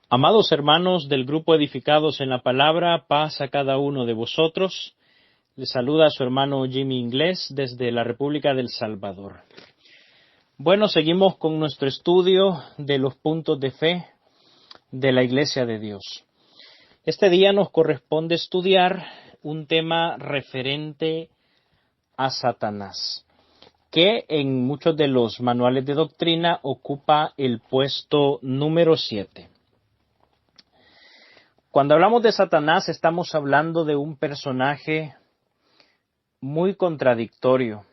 Amados hermanos del grupo Edificados en la Palabra, paz a cada uno de vosotros. Les saluda a su hermano Jimmy Inglés desde la República del Salvador. Bueno, seguimos con nuestro estudio de los puntos de fe de la Iglesia de Dios. Este día nos corresponde estudiar un tema referente a Satanás, que en muchos de los manuales de doctrina ocupa el puesto número 7. Cuando hablamos de Satanás estamos hablando de un personaje muy contradictorio.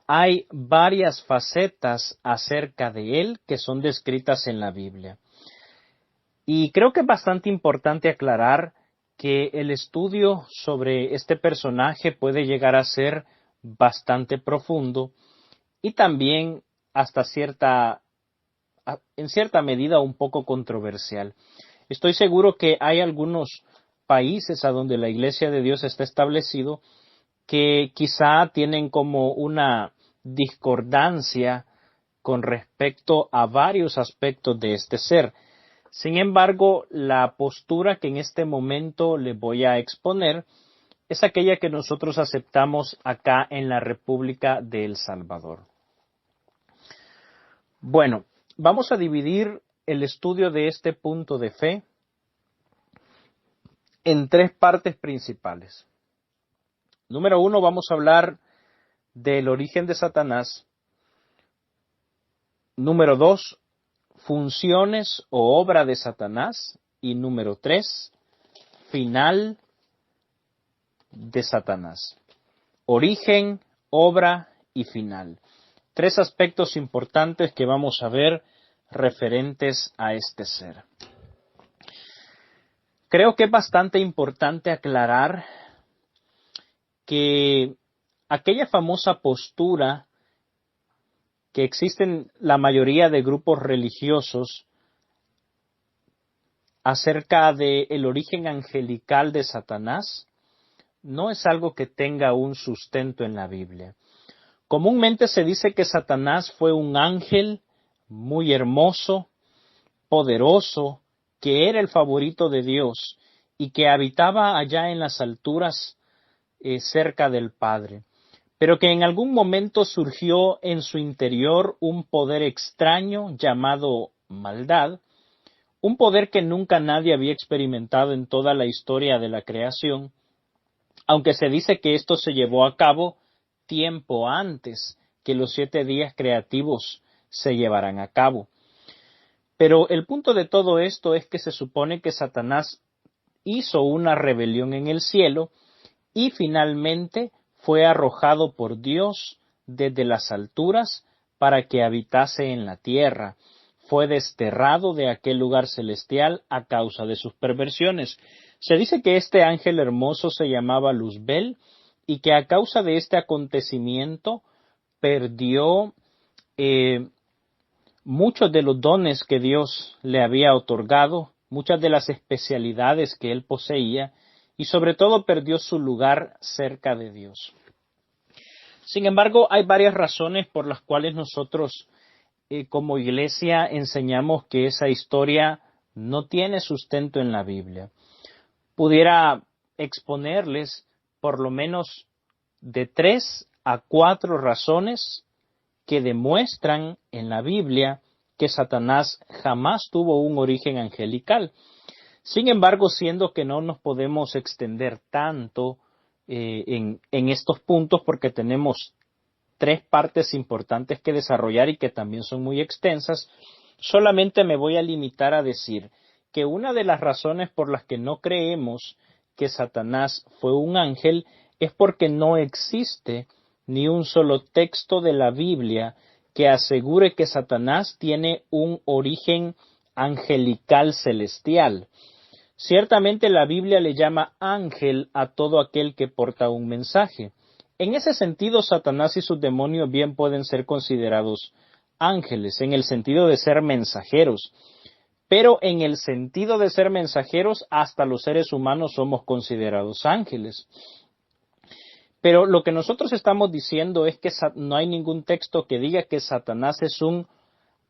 Hay varias facetas acerca de él que son descritas en la Biblia. Y creo que es bastante importante aclarar que el estudio sobre este personaje puede llegar a ser bastante profundo y también en cierta medida un poco controversial. Estoy seguro que hay algunos países a donde la Iglesia de Dios está establecido que quizá tienen como una discordancia con respecto a varios aspectos de este ser. Sin embargo, la postura que en este momento les voy a exponer es aquella que nosotros aceptamos acá en la República de El Salvador. Bueno, vamos a dividir el estudio de este punto de fe en tres partes principales. Número 1, vamos a hablar del origen de Satanás. Número 2, funciones o obra de Satanás. Y número 3, final de Satanás. Origen, obra y final. Tres aspectos importantes que vamos a ver referentes a este ser. Creo que es bastante importante aclarar que aquella famosa postura que existe en la mayoría de grupos religiosos acerca del origen angelical de Satanás no es algo que tenga un sustento en la Biblia. Comúnmente se dice que Satanás fue un ángel muy hermoso, poderoso, que era el favorito de Dios y que habitaba allá en las alturas cerca del Padre, pero que en algún momento surgió en su interior un poder extraño llamado maldad, un poder que nunca nadie había experimentado en toda la historia de la creación, aunque se dice que esto se llevó a cabo tiempo antes que los 7 días creativos se llevaran a cabo. Pero el punto de todo esto es que se supone que Satanás hizo una rebelión en el cielo y finalmente fue arrojado por Dios desde las alturas para que habitase en la tierra. Fue desterrado de aquel lugar celestial a causa de sus perversiones. Se dice que este ángel hermoso se llamaba Luzbel y que a causa de este acontecimiento perdió muchos de los dones que Dios le había otorgado, muchas de las especialidades que él poseía, y sobre todo perdió su lugar cerca de Dios. Sin embargo, hay varias razones por las cuales nosotros como iglesia enseñamos que esa historia no tiene sustento en la Biblia. Pudiera exponerles por lo menos de 3 a 4 razones que demuestran en la Biblia que Satanás jamás tuvo un origen angelical. Sin embargo, siendo que no nos podemos extender tanto en estos puntos porque tenemos 3 partes importantes que desarrollar y que también son muy extensas, solamente me voy a limitar a decir que una de las razones por las que no creemos que Satanás fue un ángel es porque no existe ni un solo texto de la Biblia que asegure que Satanás tiene un origen angelical celestial. Ciertamente la Biblia le llama ángel a todo aquel que porta un mensaje. En ese sentido, Satanás y sus demonios bien pueden ser considerados ángeles, en el sentido de ser mensajeros. Pero en el sentido de ser mensajeros, hasta los seres humanos somos considerados ángeles. Pero lo que nosotros estamos diciendo es que no hay ningún texto que diga que Satanás es un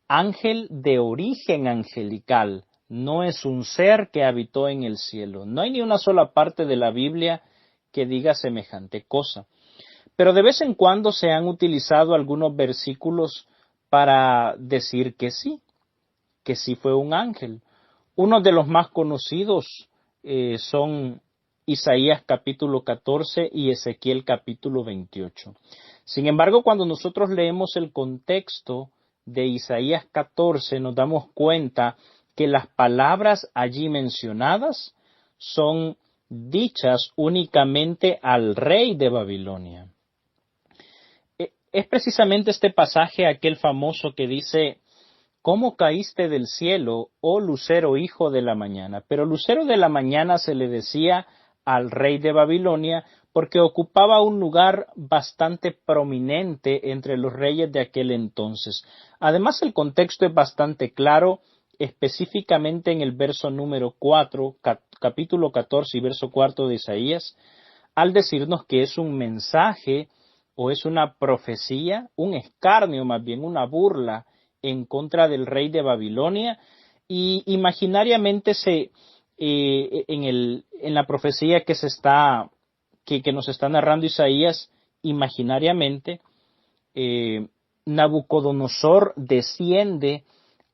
ángel de origen angelical. no es un ser que habitó en el cielo. No hay ni una sola parte de la Biblia que diga semejante cosa. Pero de vez en cuando se han utilizado algunos versículos para decir que sí fue un ángel. Uno de los más conocidos son Isaías capítulo 14 y Ezequiel capítulo 28. Sin embargo, cuando nosotros leemos el contexto de Isaías 14, nos damos cuenta que las palabras allí mencionadas son dichas únicamente al rey de Babilonia. Es precisamente este pasaje aquel famoso que dice: ¿cómo caíste del cielo, oh lucero hijo de la mañana? Pero lucero de la mañana se le decía al rey de Babilonia porque ocupaba un lugar bastante prominente entre los reyes de aquel entonces. Además, el contexto es bastante claro, específicamente en el verso número 4, capítulo 14 y verso 4 de Isaías, al decirnos que es un mensaje o es una profecía, un escarnio más bien, una burla en contra del rey de Babilonia, y imaginariamente en la profecía que nos está narrando Isaías, imaginariamente Nabucodonosor desciende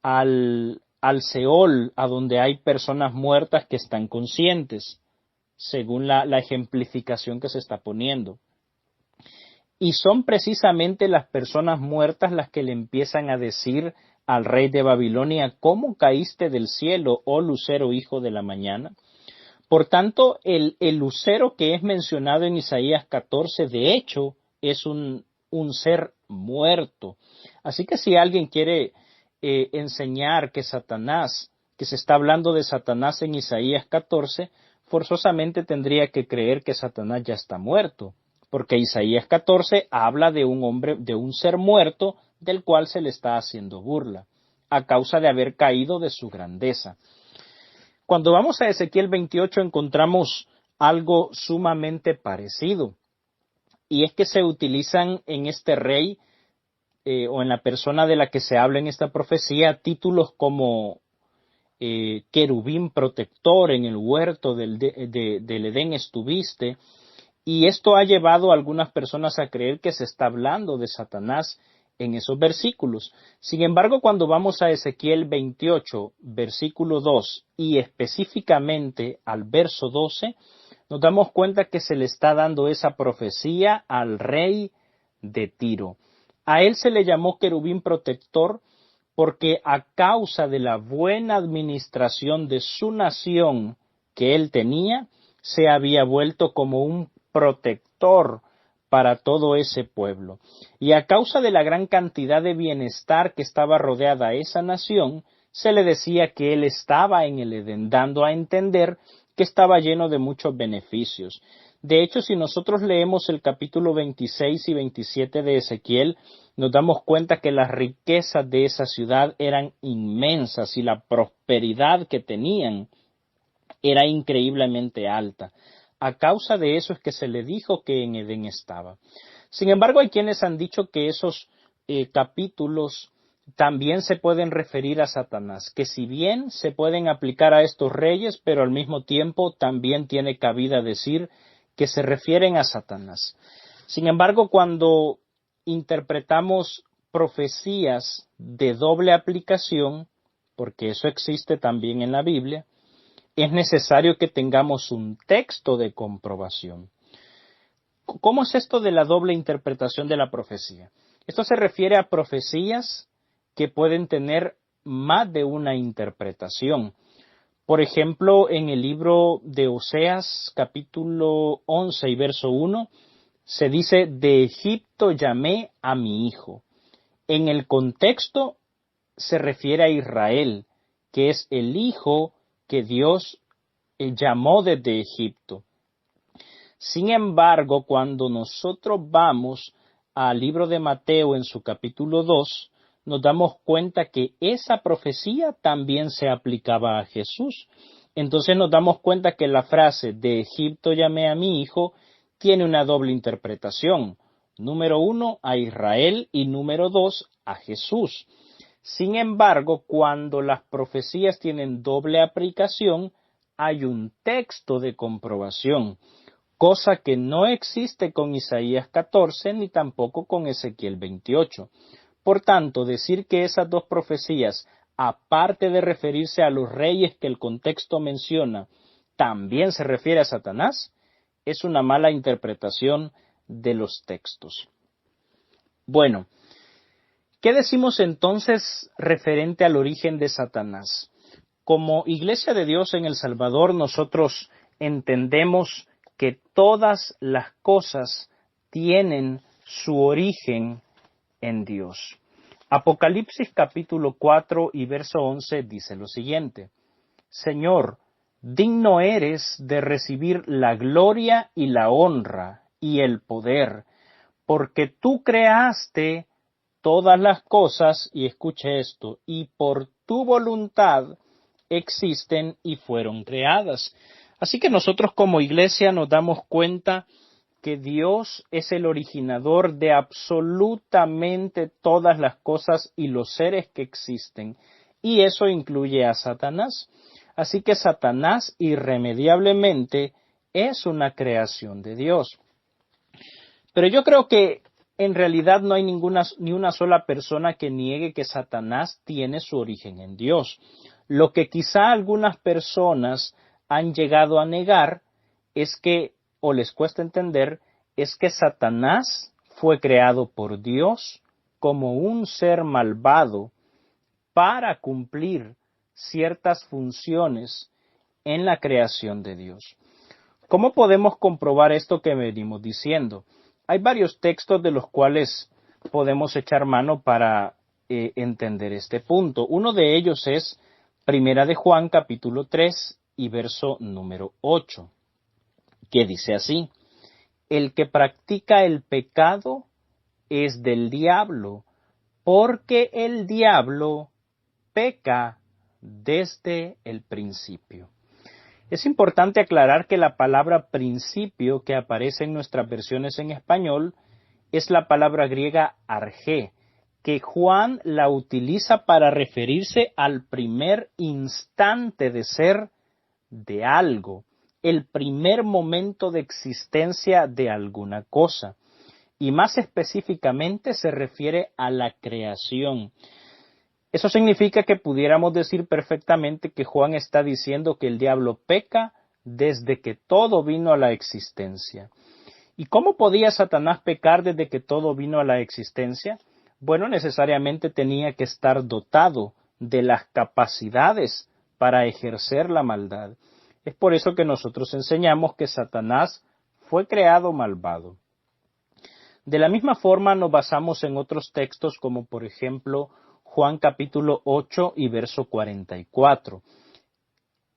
al Seol, a donde hay personas muertas que están conscientes, según la ejemplificación que se está poniendo. Y son precisamente las personas muertas las que le empiezan a decir al rey de Babilonia: ¿cómo caíste del cielo, oh lucero hijo de la mañana? Por tanto, el lucero que es mencionado en Isaías 14, de hecho, es un ser muerto. Así que si alguien quiere enseñar que se está hablando de Satanás en Isaías 14, forzosamente tendría que creer que Satanás ya está muerto, porque Isaías 14 habla de un hombre, de un ser muerto, del cual se le está haciendo burla, a causa de haber caído de su grandeza. Cuando vamos a Ezequiel 28 encontramos algo sumamente parecido, y es que se utilizan en este rey, o en la persona de la que se habla en esta profecía, títulos como querubín protector, en el huerto del Edén estuviste, y esto ha llevado a algunas personas a creer que se está hablando de Satanás en esos versículos. Sin embargo, cuando vamos a Ezequiel 28, versículo 2, y específicamente al verso 12, nos damos cuenta que se le está dando esa profecía al rey de Tiro. A él se le llamó querubín protector porque a causa de la buena administración de su nación que él tenía, se había vuelto como un protector para todo ese pueblo. Y a causa de la gran cantidad de bienestar que estaba rodeada a esa nación, se le decía que él estaba en el Edén, dando a entender que estaba lleno de muchos beneficios. De hecho, si nosotros leemos el capítulo 26 y 27 de Ezequiel, nos damos cuenta que las riquezas de esa ciudad eran inmensas y la prosperidad que tenían era increíblemente alta. A causa de eso es que se le dijo que en Edén estaba. Sin embargo, hay quienes han dicho que esos capítulos también se pueden referir a Satanás, que si bien se pueden aplicar a estos reyes, pero al mismo tiempo también tiene cabida decir que se refieren a Satanás. Sin embargo, cuando interpretamos profecías de doble aplicación, porque eso existe también en la Biblia, es necesario que tengamos un texto de comprobación. ¿Cómo es esto de la doble interpretación de la profecía? Esto se refiere a profecías que pueden tener más de una interpretación. Por ejemplo, en el libro de Oseas, capítulo 11 y verso 1, se dice: de Egipto llamé a mi hijo. En el contexto se refiere a Israel, que es el hijo que Dios llamó desde Egipto. Sin embargo, cuando nosotros vamos al libro de Mateo en su capítulo 2, nos damos cuenta que esa profecía también se aplicaba a Jesús. Entonces nos damos cuenta que la frase de Egipto llamé a mi hijo tiene una doble interpretación. Número 1, a Israel, y número 2, a Jesús. Sin embargo, cuando las profecías tienen doble aplicación, hay un texto de comprobación, cosa que no existe con Isaías 14 ni tampoco con Ezequiel 28. Por tanto, decir que esas dos profecías, aparte de referirse a los reyes que el contexto menciona, también se refiere a Satanás, es una mala interpretación de los textos. Bueno, ¿qué decimos entonces referente al origen de Satanás? Como Iglesia de Dios en El Salvador, nosotros entendemos que todas las cosas tienen su origen en Dios. Apocalipsis capítulo 4 y verso 11 dice lo siguiente: Señor, digno eres de recibir la gloria y la honra y el poder, porque tú creaste todas las cosas, y escuche esto, y por tu voluntad existen y fueron creadas. Así que nosotros como iglesia nos damos cuenta que Dios es el originador de absolutamente todas las cosas y los seres que existen, y eso incluye a Satanás. Así que Satanás irremediablemente es una creación de Dios. Pero yo creo que en realidad no hay ni una sola persona que niegue que Satanás tiene su origen en Dios. Lo que quizá algunas personas han llegado a negar es que, o les cuesta entender, es que Satanás fue creado por Dios como un ser malvado para cumplir ciertas funciones en la creación de Dios. ¿Cómo podemos comprobar esto que venimos diciendo? Hay varios textos de los cuales podemos echar mano para entender este punto. Uno de ellos es Primera de Juan, capítulo 3 y verso número 8, que dice así: El que practica el pecado es del diablo, porque el diablo peca desde el principio. Es importante aclarar que la palabra principio que aparece en nuestras versiones en español es la palabra griega argé, que Juan la utiliza para referirse al primer instante de ser de algo, el primer momento de existencia de alguna cosa, y más específicamente se refiere a la creación. Eso significa que pudiéramos decir perfectamente que Juan está diciendo que el diablo peca desde que todo vino a la existencia. ¿Y cómo podía Satanás pecar desde que todo vino a la existencia? Bueno, necesariamente tenía que estar dotado de las capacidades para ejercer la maldad. Es por eso que nosotros enseñamos que Satanás fue creado malvado. De la misma forma nos basamos en otros textos como por ejemplo Juan capítulo 8 y verso 44.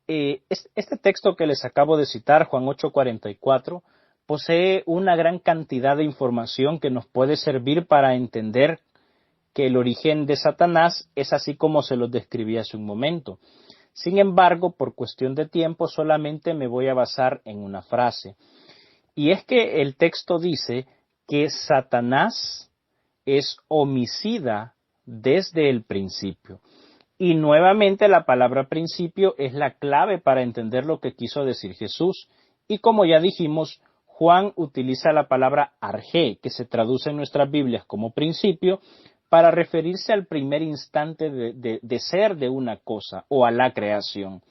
Este texto que les acabo de citar, Juan 8:44, posee una gran cantidad de información que nos puede servir para entender que el origen de Satanás es así como se los describí hace un momento. Sin embargo, por cuestión de tiempo, solamente me voy a basar en una frase. Y es que el texto dice que Satanás es homicida desde el principio. Y nuevamente la palabra principio es la clave para entender lo que quiso decir Jesús. Y como ya dijimos, Juan utiliza la palabra argé, que se traduce en nuestras Biblias como principio, para referirse al primer instante de ser de una cosa o a la creación.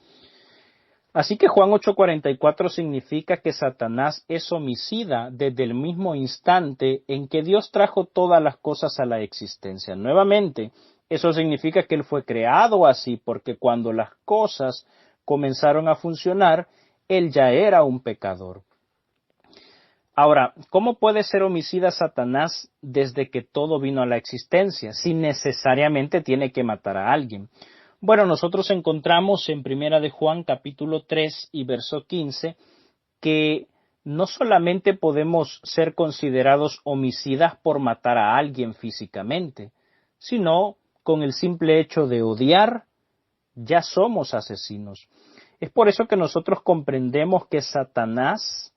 Así que Juan 8:44 significa que Satanás es homicida desde el mismo instante en que Dios trajo todas las cosas a la existencia. Nuevamente, eso significa que Él fue creado así, porque cuando las cosas comenzaron a funcionar, Él ya era un pecador. Ahora, ¿cómo puede ser homicida Satanás desde que todo vino a la existencia, si necesariamente tiene que matar a alguien? Bueno, nosotros encontramos en Primera de Juan capítulo 3 y verso 15 que no solamente podemos ser considerados homicidas por matar a alguien físicamente, sino con el simple hecho de odiar, ya somos asesinos. Es por eso que nosotros comprendemos que Satanás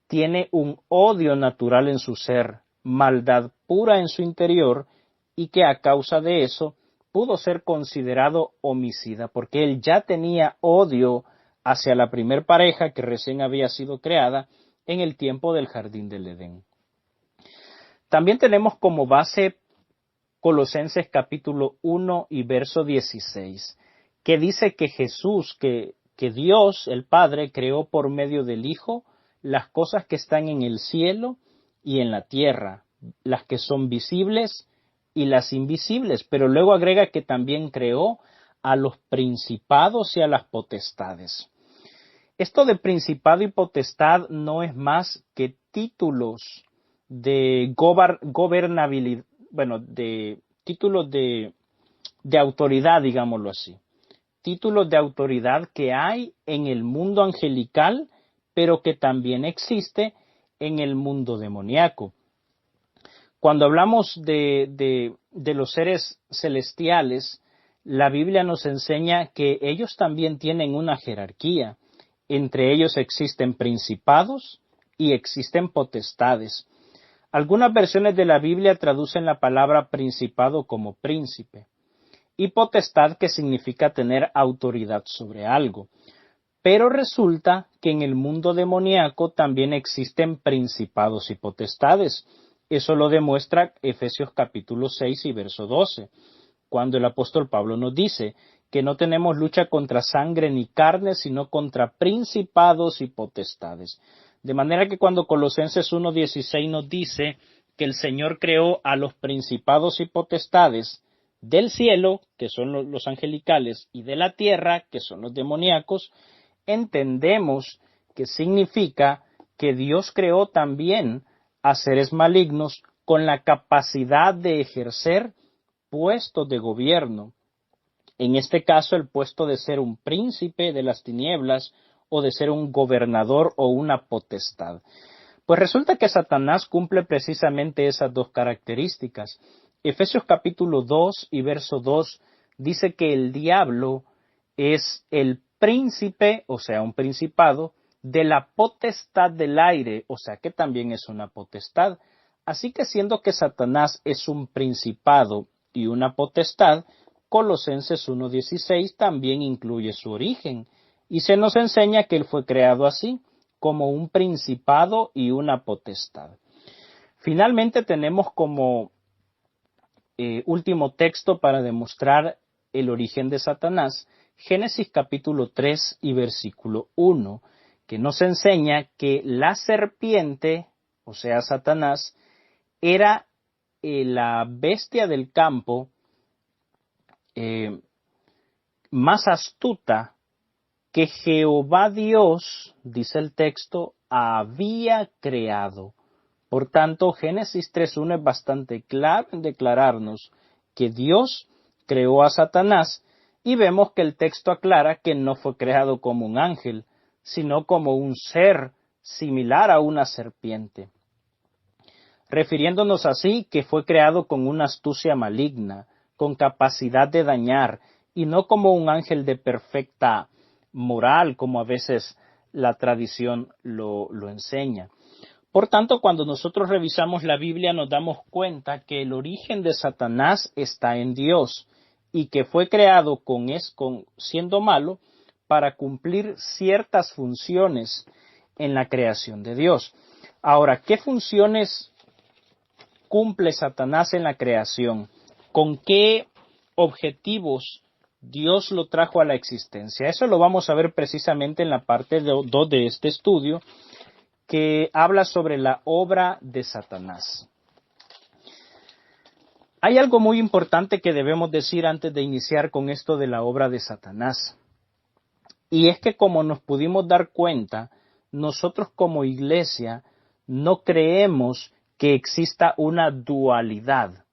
tiene un odio natural en su ser, maldad pura en su interior, y que a causa de eso, pudo ser considerado homicida, porque él ya tenía odio hacia la primer pareja que recién había sido creada en el tiempo del jardín del Edén. También tenemos como base Colosenses capítulo 1 y verso 16, que dice que Jesús, que Dios, el Padre, creó por medio del Hijo las cosas que están en el cielo y en la tierra, las que son visibles y las invisibles, pero luego agrega que también creó a los principados y a las potestades. Esto de principado y potestad no es más que títulos de gobernabilidad, de títulos de autoridad, digámoslo así. Títulos de autoridad que hay en el mundo angelical, pero que también existe en el mundo demoníaco. Cuando hablamos de los seres celestiales, la Biblia nos enseña que ellos también tienen una jerarquía. Entre ellos existen principados y existen potestades. Algunas versiones de la Biblia traducen la palabra principado como príncipe y potestad, que significa tener autoridad sobre algo. Pero resulta que en el mundo demoníaco también existen principados y potestades. Eso lo demuestra Efesios capítulo 6 y verso 12, cuando el apóstol Pablo nos dice que no tenemos lucha contra sangre ni carne, sino contra principados y potestades. De manera que cuando Colosenses 1:16 nos dice que el Señor creó a los principados y potestades del cielo, que son los angelicales, y de la tierra, que son los demoníacos, entendemos que significa que Dios creó también a seres malignos con la capacidad de ejercer puestos de gobierno. En este caso, el puesto de ser un príncipe de las tinieblas o de ser un gobernador o una potestad. Pues resulta que Satanás cumple precisamente esas dos características. Efesios capítulo 2 y verso 2 dice que el diablo es el príncipe, o sea, un principado, de la potestad del aire, o sea, que también es una potestad. Así que siendo que Satanás es un principado y una potestad, Colosenses 1:16 también incluye su origen, y se nos enseña que él fue creado así, como un principado y una potestad. Finalmente tenemos como último texto para demostrar el origen de Satanás, Génesis capítulo 3 y versículo 1, que nos enseña que la serpiente, o sea, Satanás, era la bestia del campo más astuta que Jehová Dios, dice el texto, había creado. Por tanto, Génesis 3:1 es bastante claro en declararnos que Dios creó a Satanás, y vemos que el texto aclara que no fue creado como un ángel, sino como un ser similar a una serpiente, refiriéndonos así que fue creado con una astucia maligna, con capacidad de dañar, y no como un ángel de perfecta moral, como a veces la tradición lo enseña. Por tanto, cuando nosotros revisamos la Biblia nos damos cuenta que el origen de Satanás está en Dios y que fue creado siendo malo para cumplir ciertas funciones en la creación de Dios. Ahora, ¿qué funciones cumple Satanás en la creación? ¿Con qué objetivos Dios lo trajo a la existencia? Eso lo vamos a ver precisamente en la parte 2 de este estudio, que habla sobre la obra de Satanás. Hay algo muy importante que debemos decir antes de iniciar con esto de la obra de Satanás. Y es que, como nos pudimos dar cuenta, nosotros como iglesia no creemos que exista una dualidad.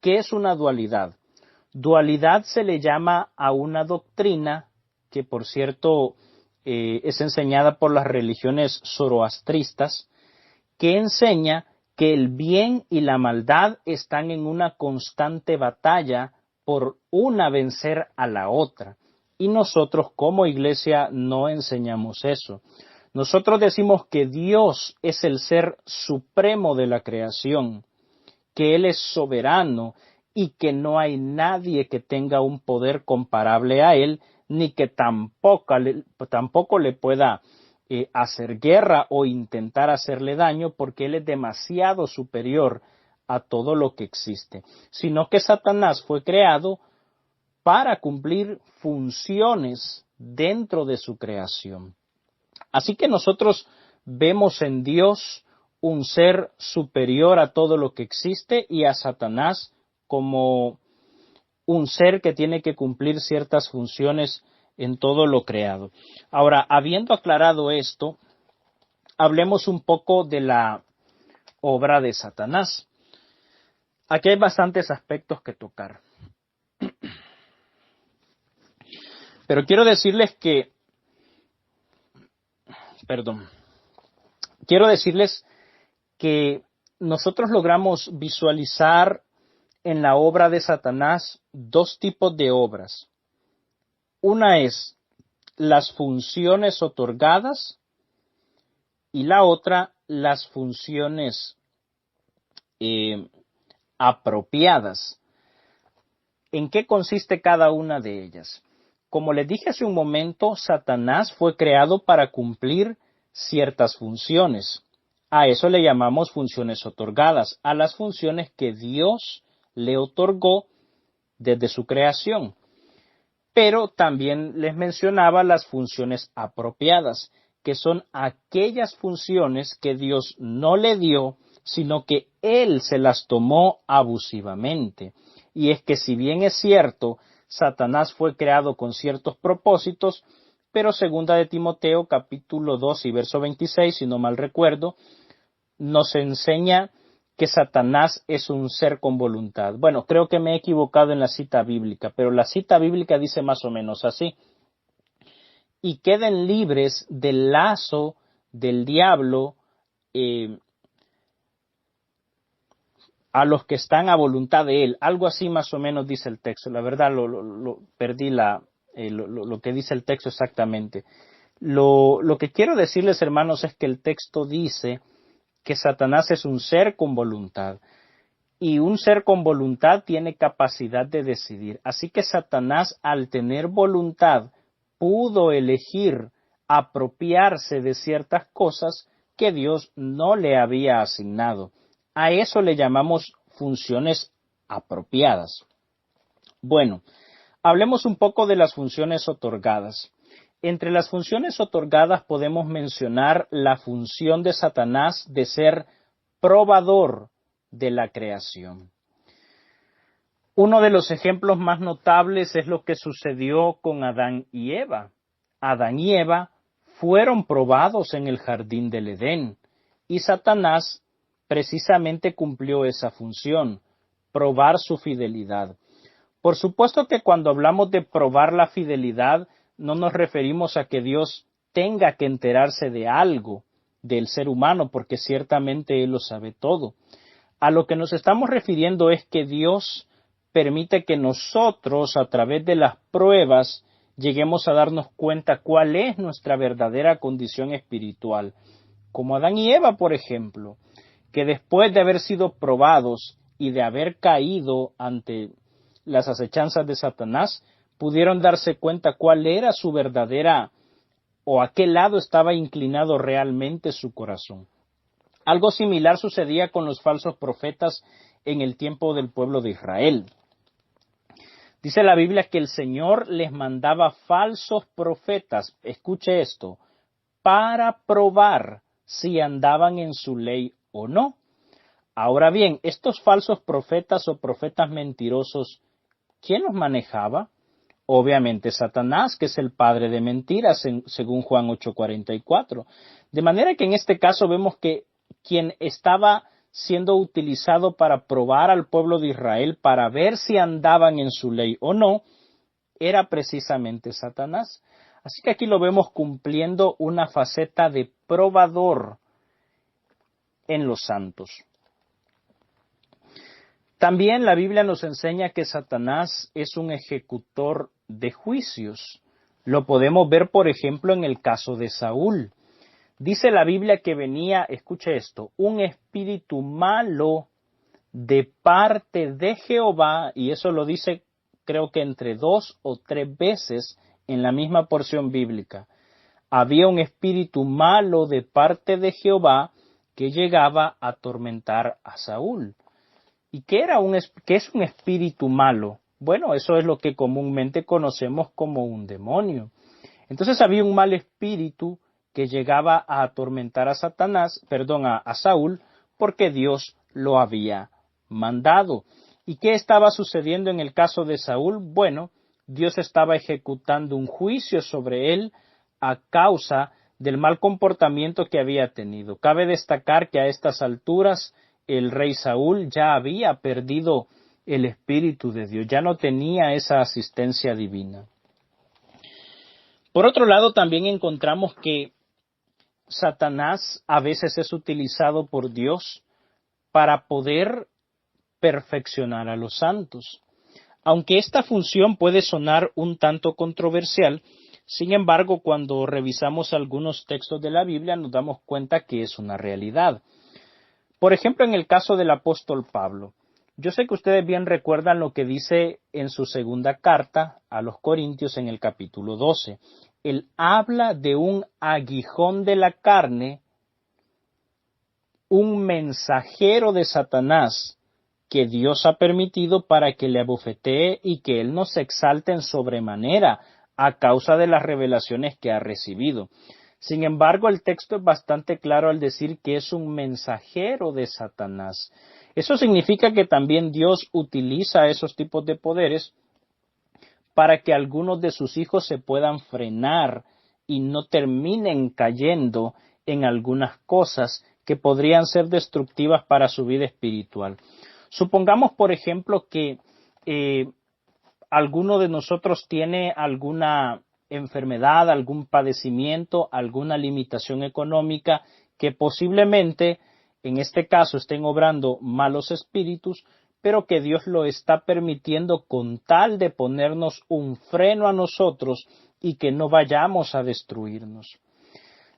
¿Qué es una dualidad? Dualidad se le llama a una doctrina que, por cierto, es enseñada por las religiones zoroastristas, que enseña que el bien y la maldad están en una constante batalla por una vencer a la otra. Y nosotros como iglesia no enseñamos eso. Nosotros decimos que Dios es el ser supremo de la creación, que Él es soberano y que no hay nadie que tenga un poder comparable a él, ni que tampoco le pueda hacer guerra o intentar hacerle daño, porque él es demasiado superior a todo lo que existe, sino que Satanás fue creado para cumplir funciones dentro de su creación. Así que nosotros vemos en Dios un ser superior a todo lo que existe y a Satanás como un ser que tiene que cumplir ciertas funciones en todo lo creado. Ahora, habiendo aclarado esto, hablemos un poco de la obra de Satanás. Aquí hay bastantes aspectos que tocar. Pero quiero decirles que nosotros logramos visualizar en la obra de Satanás dos tipos de obras. Una es las funciones otorgadas y la otra las funciones apropiadas. ¿En qué consiste cada una de ellas? Como les dije hace un momento, Satanás fue creado para cumplir ciertas funciones. A eso le llamamos funciones otorgadas, a las funciones que Dios le otorgó desde su creación. Pero también les mencionaba las funciones apropiadas, que son aquellas funciones que Dios no le dio, sino que Él se las tomó abusivamente. Y es que si bien es cierto, Satanás fue creado con ciertos propósitos, pero segunda de Timoteo capítulo 2 y verso 26, si no mal recuerdo, nos enseña que Satanás es un ser con voluntad. Bueno, creo que me he equivocado en la cita bíblica, pero la cita bíblica dice más o menos así: y queden libres del lazo del diablo a los que están a voluntad de él. Algo así más o menos dice el texto. La verdad perdí lo que dice el texto exactamente. Lo que quiero decirles, hermanos, es que el texto dice que Satanás es un ser con voluntad. Y un ser con voluntad tiene capacidad de decidir. Así que Satanás, al tener voluntad, pudo elegir apropiarse de ciertas cosas que Dios no le había asignado. A eso le llamamos funciones apropiadas. Bueno, hablemos un poco de las funciones otorgadas. Entre las funciones otorgadas podemos mencionar la función de Satanás de ser probador de la creación. Uno de los ejemplos más notables es lo que sucedió con Adán y Eva. Adán y Eva fueron probados en el jardín del Edén y Satanás precisamente cumplió esa función, probar su fidelidad. Por supuesto que cuando hablamos de probar la fidelidad, no nos referimos a que Dios tenga que enterarse de algo del ser humano, porque ciertamente Él lo sabe todo. A lo que nos estamos refiriendo es que Dios permite que nosotros, a través de las pruebas, lleguemos a darnos cuenta cuál es nuestra verdadera condición espiritual. Como Adán y Eva, por ejemplo, que después de haber sido probados y de haber caído ante las acechanzas de Satanás, pudieron darse cuenta cuál era su verdadera o a qué lado estaba inclinado realmente su corazón. Algo similar sucedía con los falsos profetas en el tiempo del pueblo de Israel. Dice la Biblia que el Señor les mandaba falsos profetas, escuche esto, para probar si andaban en su ley o no. Ahora bien, estos falsos profetas o profetas mentirosos, ¿quién los manejaba? Obviamente Satanás, que es el padre de mentiras, según Juan 8:44. De manera que en este caso vemos que quien estaba siendo utilizado para probar al pueblo de Israel, para ver si andaban en su ley o no, era precisamente Satanás. Así que aquí lo vemos cumpliendo una faceta de probador en los santos. También la Biblia nos enseña que Satanás es un ejecutor de juicios. Lo podemos ver, por ejemplo, en el caso de Saúl. Dice la Biblia que venía, escuche esto, un espíritu malo de parte de Jehová, y eso lo dice creo que entre 2 o 3 veces en la misma porción bíblica. Había un espíritu malo de parte de Jehová que llegaba a atormentar a Saúl. ¿Y qué es un espíritu malo? Bueno, eso es lo que comúnmente conocemos como un demonio. Entonces había un mal espíritu que llegaba a atormentar a Saúl, porque Dios lo había mandado. ¿Y qué estaba sucediendo en el caso de Saúl? Bueno, Dios estaba ejecutando un juicio sobre él a causa del mal comportamiento que había tenido. Cabe destacar que a estas alturas el rey Saúl ya había perdido el Espíritu de Dios, ya no tenía esa asistencia divina. Por otro lado, también encontramos que Satanás a veces es utilizado por Dios para poder perfeccionar a los santos. Aunque esta función puede sonar un tanto controversial, sin embargo, cuando revisamos algunos textos de la Biblia nos damos cuenta que es una realidad. Por ejemplo, en el caso del apóstol Pablo, yo sé que ustedes bien recuerdan lo que dice en su segunda carta a los Corintios en el capítulo 12. Él habla de un aguijón de la carne, un mensajero de Satanás que Dios ha permitido para que le abofetee y que él no se exalte en sobremanera a causa de las revelaciones que ha recibido. Sin embargo, el texto es bastante claro al decir que es un mensajero de Satanás. Eso significa que también Dios utiliza esos tipos de poderes para que algunos de sus hijos se puedan frenar y no terminen cayendo en algunas cosas que podrían ser destructivas para su vida espiritual. Supongamos, por ejemplo, que alguno de nosotros tiene alguna enfermedad, algún padecimiento, alguna limitación económica que posiblemente, en este caso, estén obrando malos espíritus, pero que Dios lo está permitiendo con tal de ponernos un freno a nosotros y que no vayamos a destruirnos.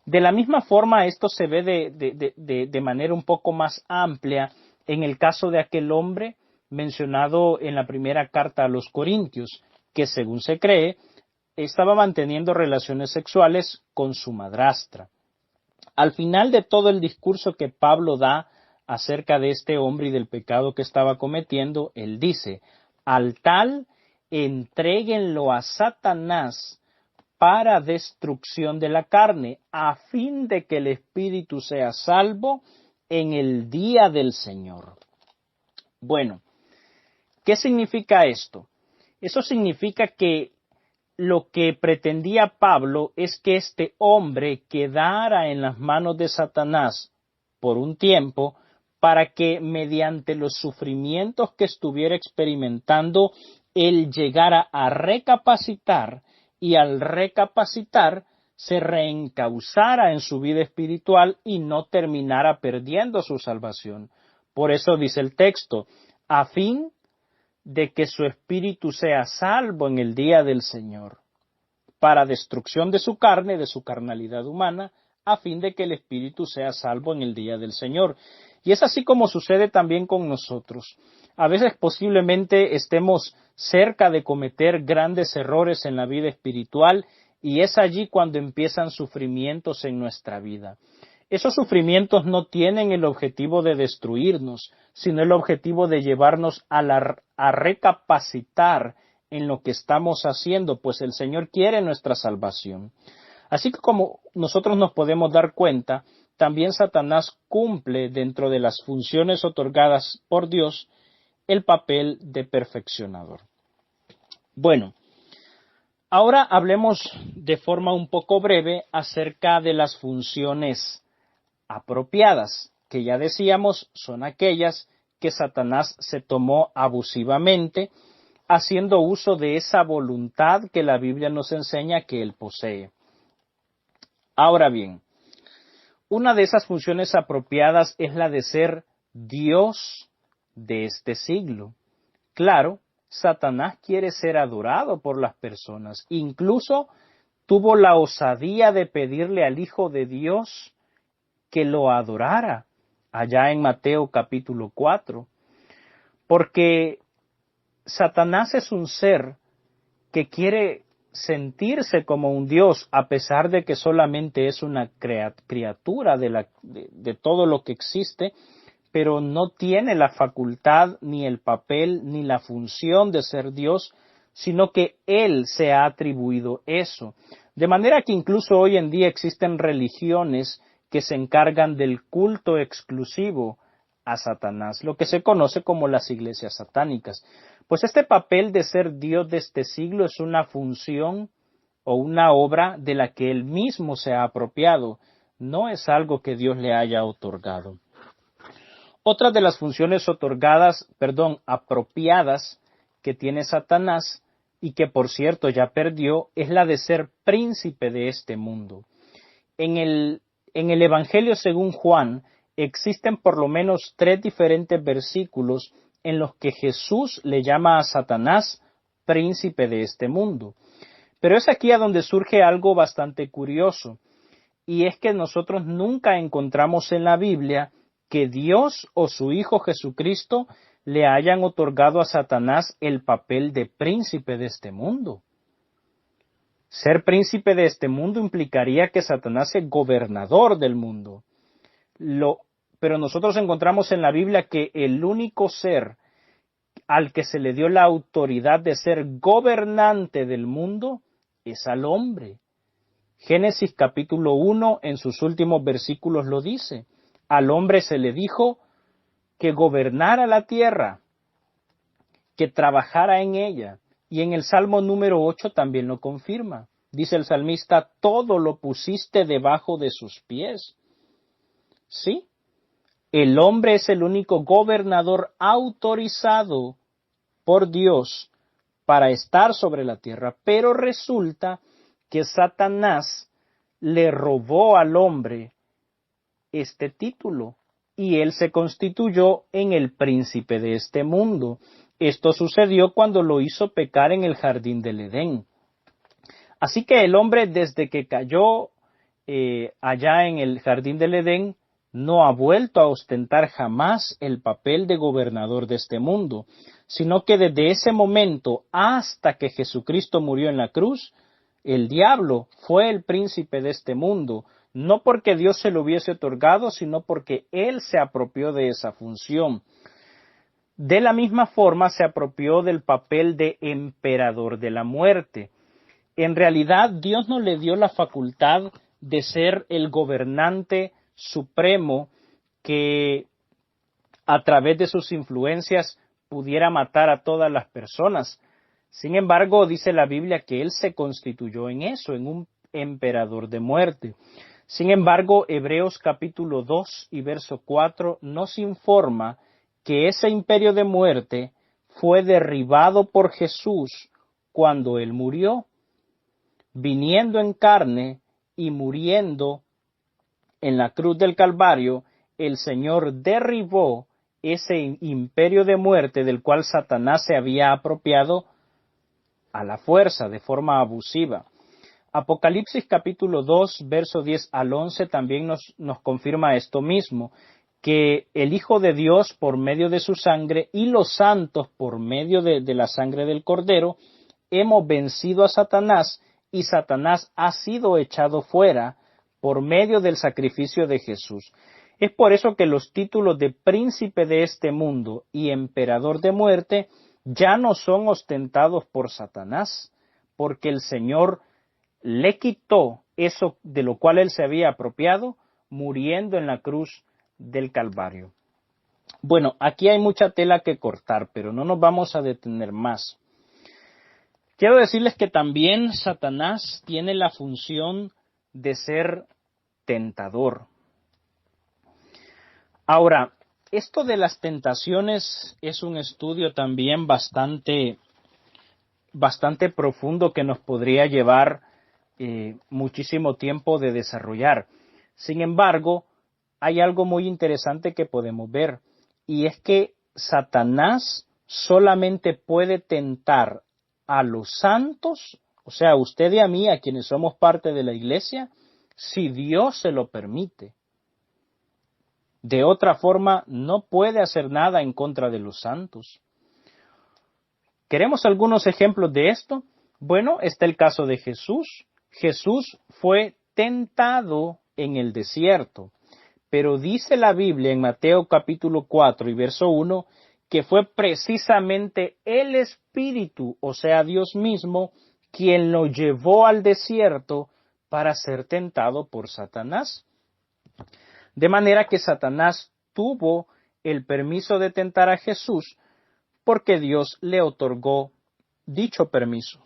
De la misma forma, esto se ve de manera un poco más amplia en el caso de aquel hombre mencionado en la primera carta a los Corintios, que según se cree, estaba manteniendo relaciones sexuales con su madrastra. Al final de todo el discurso que Pablo da acerca de este hombre y del pecado que estaba cometiendo, él dice, al tal, entréguenlo a Satanás para destrucción de la carne, a fin de que el espíritu sea salvo en el día del Señor. Bueno, ¿qué significa esto? Eso significa que lo que pretendía Pablo es que este hombre quedara en las manos de Satanás por un tiempo para que mediante los sufrimientos que estuviera experimentando, él llegara a recapacitar y al recapacitar se reencauzara en su vida espiritual y no terminara perdiendo su salvación. Por eso dice el texto, a fin de que su espíritu sea salvo en el día del Señor, para destrucción de su carne, de su carnalidad humana, a fin de que el espíritu sea salvo en el día del Señor. Y es así como sucede también con nosotros. A veces posiblemente estemos cerca de cometer grandes errores en la vida espiritual y es allí cuando empiezan sufrimientos en nuestra vida. Esos sufrimientos no tienen el objetivo de destruirnos, sino el objetivo de llevarnos a recapacitar en lo que estamos haciendo, pues el Señor quiere nuestra salvación. Así que como nosotros nos podemos dar cuenta, también Satanás cumple dentro de las funciones otorgadas por Dios el papel de perfeccionador. Bueno, ahora hablemos de forma un poco breve acerca de las funciones apropiadas, que ya decíamos son aquellas que Satanás se tomó abusivamente, haciendo uso de esa voluntad que la Biblia nos enseña que él posee. Ahora bien, una de esas funciones apropiadas es la de ser Dios de este siglo. Claro, Satanás quiere ser adorado por las personas. Incluso tuvo la osadía de pedirle al Hijo de Dios que lo adorara, allá en Mateo capítulo 4. porque Satanás es un ser que quiere sentirse como un Dios, a pesar de que solamente es una criatura de todo lo que existe, pero no tiene la facultad, ni el papel, ni la función de ser Dios, sino que Él se ha atribuido eso. De manera que incluso hoy en día existen religiones que se encargan del culto exclusivo a Satanás, lo que se conoce como las iglesias satánicas. Pues este papel de ser Dios de este siglo es una función o una obra de la que Él mismo se ha apropiado, no es algo que Dios le haya otorgado. Otra de las funciones apropiadas que tiene Satanás, y que por cierto ya perdió, es la de ser príncipe de este mundo. En el Evangelio según Juan existen por lo menos 3 diferentes versículos en los que Jesús le llama a Satanás príncipe de este mundo. Pero es aquí a donde surge algo bastante curioso, y es que nosotros nunca encontramos en la Biblia que Dios o su Hijo Jesucristo le hayan otorgado a Satanás el papel de príncipe de este mundo. Ser príncipe de este mundo implicaría que Satanás es gobernador del mundo. Pero nosotros encontramos en la Biblia que el único ser al que se le dio la autoridad de ser gobernante del mundo es al hombre. Génesis capítulo 1 en sus últimos versículos lo dice. Al hombre se le dijo que gobernara la tierra, que trabajara en ella. Y en el Salmo número 8 también lo confirma. Dice el salmista, todo lo pusiste debajo de sus pies. Sí, el hombre es el único gobernador autorizado por Dios para estar sobre la tierra, pero resulta que Satanás le robó al hombre este título y él se constituyó en el príncipe de este mundo. Esto sucedió cuando lo hizo pecar en el jardín del Edén. Así que el hombre, desde que cayó allá en el jardín del Edén, no ha vuelto a ostentar jamás el papel de gobernador de este mundo, sino que desde ese momento hasta que Jesucristo murió en la cruz, el diablo fue el príncipe de este mundo, no porque Dios se lo hubiese otorgado, sino porque él se apropió de esa función. De la misma forma se apropió del papel de emperador de la muerte. En realidad, Dios no le dio la facultad de ser el gobernante supremo que a través de sus influencias pudiera matar a todas las personas. Sin embargo, dice la Biblia que él se constituyó en eso, en un emperador de muerte. Sin embargo, Hebreos capítulo 2 y verso 4 nos informa que ese imperio de muerte fue derribado por Jesús cuando él murió, viniendo en carne y muriendo en la cruz del Calvario. El Señor derribó ese imperio de muerte del cual Satanás se había apropiado a la fuerza, de forma abusiva. Apocalipsis capítulo 2, verso 10 al 11 también nos confirma esto mismo, que el Hijo de Dios por medio de su sangre y los santos por medio de la sangre del Cordero hemos vencido a Satanás y Satanás ha sido echado fuera por medio del sacrificio de Jesús. Es por eso que los títulos de príncipe de este mundo y emperador de muerte ya no son ostentados por Satanás, porque el Señor le quitó eso de lo cual él se había apropiado, muriendo en la cruz del Calvario. Bueno, aquí hay mucha tela que cortar, pero no nos vamos a detener más. Quiero decirles que también Satanás tiene la función de ser tentador. Ahora, esto de las tentaciones es un estudio también bastante profundo que nos podría llevar muchísimo tiempo de desarrollar. Sin embargo, hay algo muy interesante que podemos ver, y es que Satanás solamente puede tentar a los santos, o sea, a usted y a mí, a quienes somos parte de la iglesia, si Dios se lo permite. De otra forma, no puede hacer nada en contra de los santos. ¿Queremos algunos ejemplos de esto? Bueno, está el caso de Jesús. Jesús fue tentado en el desierto, pero dice la Biblia en Mateo capítulo 4 y verso 1 que fue precisamente el Espíritu, o sea, Dios mismo, quien lo llevó al desierto para ser tentado por Satanás. De manera que Satanás tuvo el permiso de tentar a Jesús porque Dios le otorgó dicho permiso.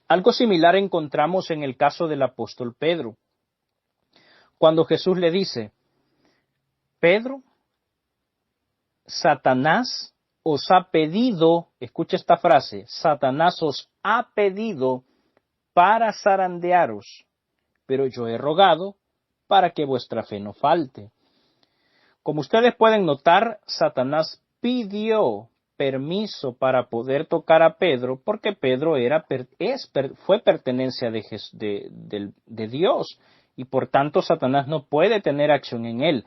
Algo similar encontramos en el caso del apóstol Pedro. Cuando Jesús le dice, Pedro, Satanás os ha pedido, escucha esta frase, Satanás os ha pedido para zarandearos, pero yo he rogado para que vuestra fe no falte. Como ustedes pueden notar, Satanás pidió permiso para poder tocar a Pedro porque Pedro fue pertenencia de Dios y por tanto Satanás no puede tener acción en él.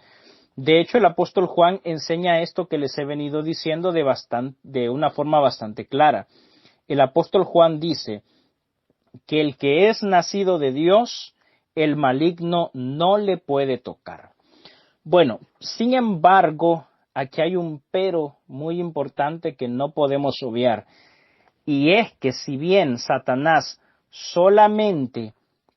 De hecho, el apóstol Juan enseña esto que les he venido diciendo de una forma bastante clara. El apóstol Juan dice que el que es nacido de Dios, el maligno no le puede tocar. Bueno, sin embargo, aquí hay un pero muy importante que no podemos obviar, y es que si bien Satanás solamente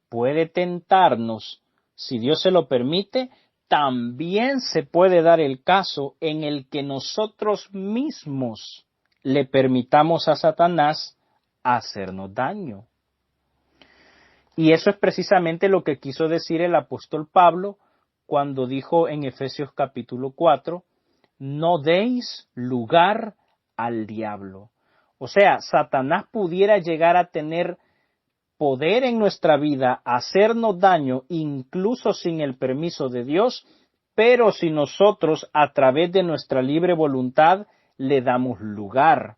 puede tentarnos, si Dios se lo permite, también se puede dar el caso en el que nosotros mismos le permitamos a Satanás hacernos daño. Y eso es precisamente lo que quiso decir el apóstol Pablo cuando dijo en Efesios capítulo 4, no deis lugar al diablo. O sea, Satanás pudiera llegar a tener poder en nuestra vida, hacernos daño incluso sin el permiso de Dios, pero si nosotros a través de nuestra libre voluntad le damos lugar.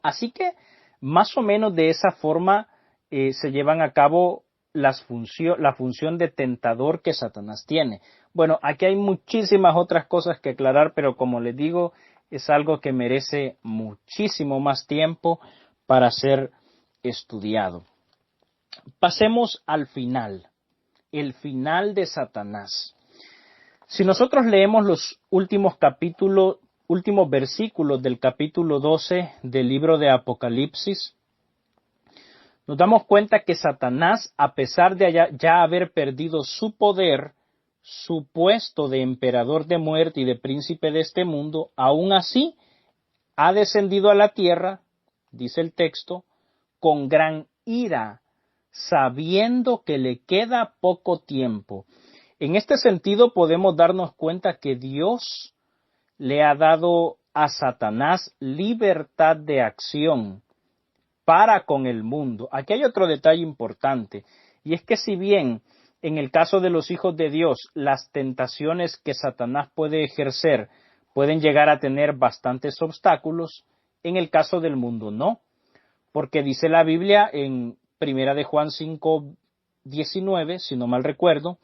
Así que más o menos de esa forma se llevan a cabo la función de tentador que Satanás tiene. Bueno, aquí hay muchísimas otras cosas que aclarar, pero como les digo, es algo que merece muchísimo más tiempo para ser estudiado. Pasemos al final, el final de Satanás. Si nosotros leemos los últimos versículos del capítulo 12 del libro de Apocalipsis, nos damos cuenta que Satanás, a pesar de ya haber perdido su poder, su puesto de emperador de muerte y de príncipe de este mundo, aún así ha descendido a la tierra, dice el texto, con gran ira, sabiendo que le queda poco tiempo. En este sentido podemos darnos cuenta que Dios le ha dado a Satanás libertad de acción para con el mundo. Aquí hay otro detalle importante, y es que si bien en el caso de los hijos de Dios, las tentaciones que Satanás puede ejercer pueden llegar a tener bastantes obstáculos, en el caso del mundo no, porque dice la Biblia en 1 de Juan 5:19, si no mal recuerdo,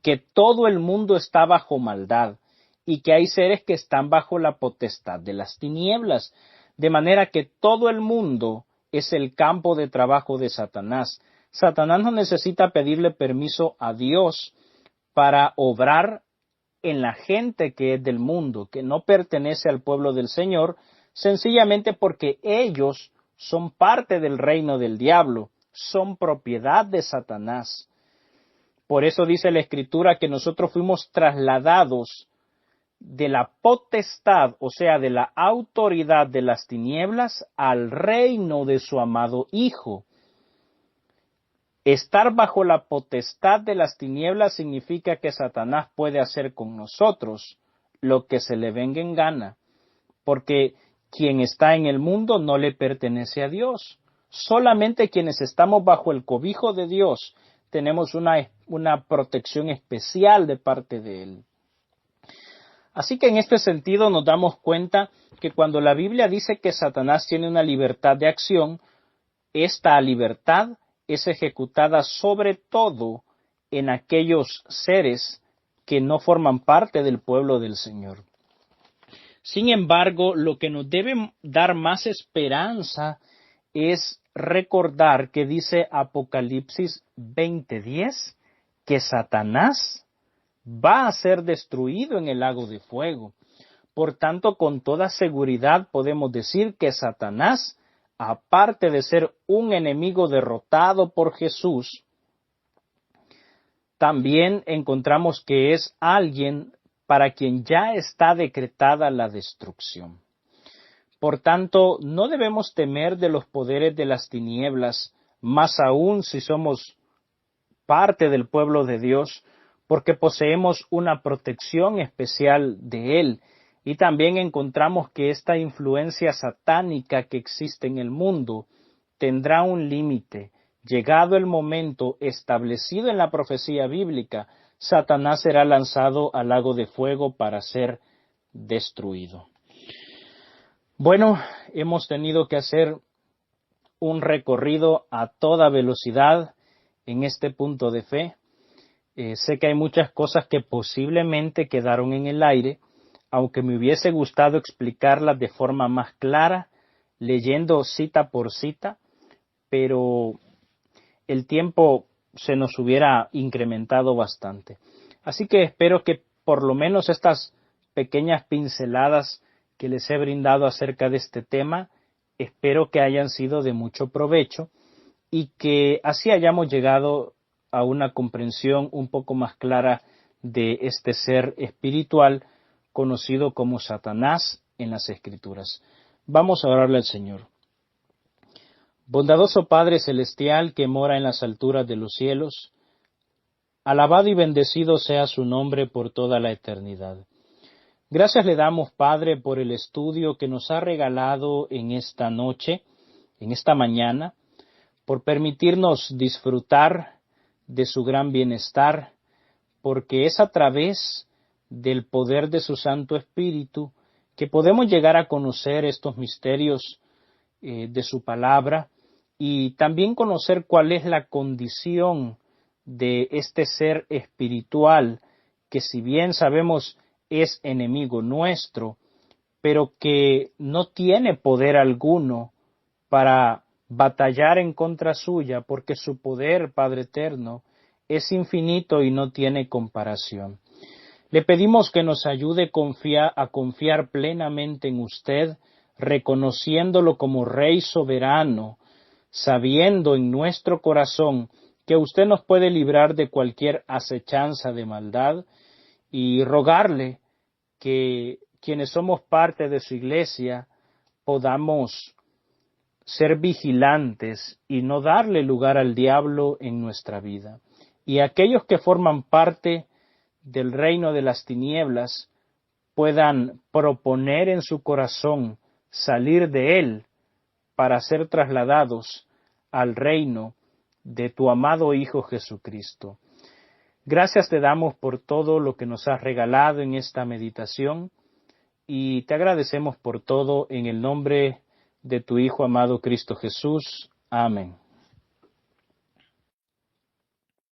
que todo el mundo está bajo maldad y que hay seres que están bajo la potestad de las tinieblas, de manera que todo el mundo es el campo de trabajo de Satanás. Satanás no necesita pedirle permiso a Dios para obrar en la gente que es del mundo, que no pertenece al pueblo del Señor, sencillamente porque ellos son parte del reino del diablo, son propiedad de Satanás. Por eso dice la Escritura que nosotros fuimos trasladados de la potestad, o sea, de la autoridad de las tinieblas al reino de su amado Hijo. Estar bajo la potestad de las tinieblas significa que Satanás puede hacer con nosotros lo que se le venga en gana, porque quien está en el mundo no le pertenece a Dios. Solamente quienes estamos bajo el cobijo de Dios tenemos una protección especial de parte de Él. Así que en este sentido nos damos cuenta que cuando la Biblia dice que Satanás tiene una libertad de acción, esta libertad es ejecutada sobre todo en aquellos seres que no forman parte del pueblo del Señor. Sin embargo, lo que nos debe dar más esperanza es recordar que dice Apocalipsis 20:10 que Satanás va a ser destruido en el lago de fuego. Por tanto, con toda seguridad podemos decir que Satanás, aparte de ser un enemigo derrotado por Jesús, también encontramos que es alguien para quien ya está decretada la destrucción. Por tanto, no debemos temer de los poderes de las tinieblas, más aún si somos parte del pueblo de Dios, porque poseemos una protección especial de Él. Y también encontramos que esta influencia satánica que existe en el mundo tendrá un límite. Llegado el momento establecido en la profecía bíblica, Satanás será lanzado al lago de fuego para ser destruido. Bueno, hemos tenido que hacer un recorrido a toda velocidad en este punto de fe. Sé que hay muchas cosas que posiblemente quedaron en el aire, aunque me hubiese gustado explicarlas de forma más clara, leyendo cita por cita, pero el tiempo se nos hubiera incrementado bastante. Así que espero que por lo menos estas pequeñas pinceladas que les he brindado acerca de este tema, espero que hayan sido de mucho provecho y que así hayamos llegado a una comprensión un poco más clara de este ser espiritual conocido como Satanás en las Escrituras. Vamos a orarle al Señor. Bondadoso Padre Celestial que mora en las alturas de los cielos, alabado y bendecido sea su nombre por toda la eternidad. Gracias le damos, Padre, por el estudio que nos ha regalado en esta noche, en esta mañana, por permitirnos disfrutar de su gran bienestar, porque es a través del poder de su Santo Espíritu que podemos llegar a conocer estos misterios de su palabra y también conocer cuál es la condición de este ser espiritual que, si bien sabemos es enemigo nuestro, pero que no tiene poder alguno para batallar en contra suya, porque su poder, Padre eterno, es infinito y no tiene comparación. Le pedimos que nos ayude a confiar plenamente en usted, reconociéndolo como Rey soberano, sabiendo en nuestro corazón que usted nos puede librar de cualquier acechanza de maldad, y rogarle que quienes somos parte de su iglesia podamos ser vigilantes y no darle lugar al diablo en nuestra vida. Y aquellos que forman parte del reino de las tinieblas puedan proponer en su corazón salir de él para ser trasladados al reino de tu amado Hijo Jesucristo. Gracias te damos por todo lo que nos has regalado en esta meditación y te agradecemos por todo en el nombre de tu Hijo amado Cristo Jesús. Amén.